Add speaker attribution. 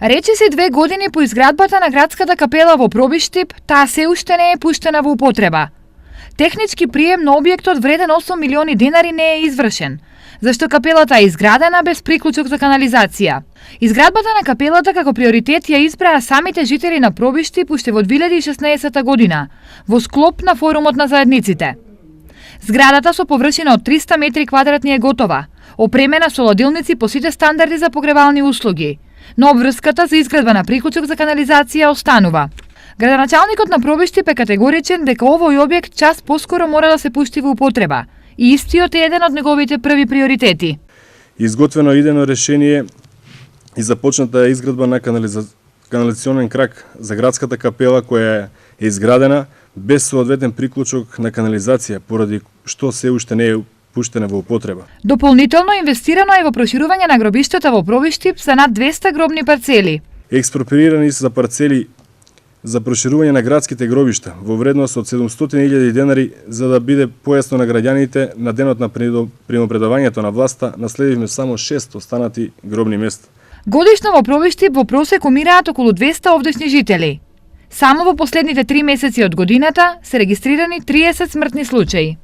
Speaker 1: Речиси 2 години по изградбата на градската капела во Пробиштип, таа се уште не е пуштена во употреба. Технички прием на објектот вреден 8 милиони денари не е извршен, зашто капелата е изградена без приклучок за канализација. Изградбата на капелата како приоритет ја избраа самите жители на Пробиштип уште во 2016 година, во склоп на форумот на заедниците. Зградата со површина од 300 метри квадратни е готова, опремена со ладилници по сите стандарди за погревални услуги, но обврската за изградба на приклучок за канализација останува. Градоначалникот на Пробиштип е категоричен дека овој објект час поскоро мора да се пушти во употреба и истиот е еден од неговите први приоритети.
Speaker 2: Изготвено идејно решение и започната изградба на канализационен крак за градската капела која е изградена без соодветен приклучок на канализација, поради што се уште не е пуштена во употреба.
Speaker 1: Дополнително инвестирано е во проширување на гробиштата во Пробиштип за над 200 гробни парцели.
Speaker 2: Експроприирани се за парцели за проширување на градските гробишта во вредност од 700.000 денари, за да биде појасно на граѓаните. На денот на примопредавањето на власта наследивме само 6 останати гробни места.
Speaker 1: Годишно во Пробиштип во просек умираат околу 200 овдешни жители. Само во последните 3 месеци од годината се регистрирани 30 смртни случаи.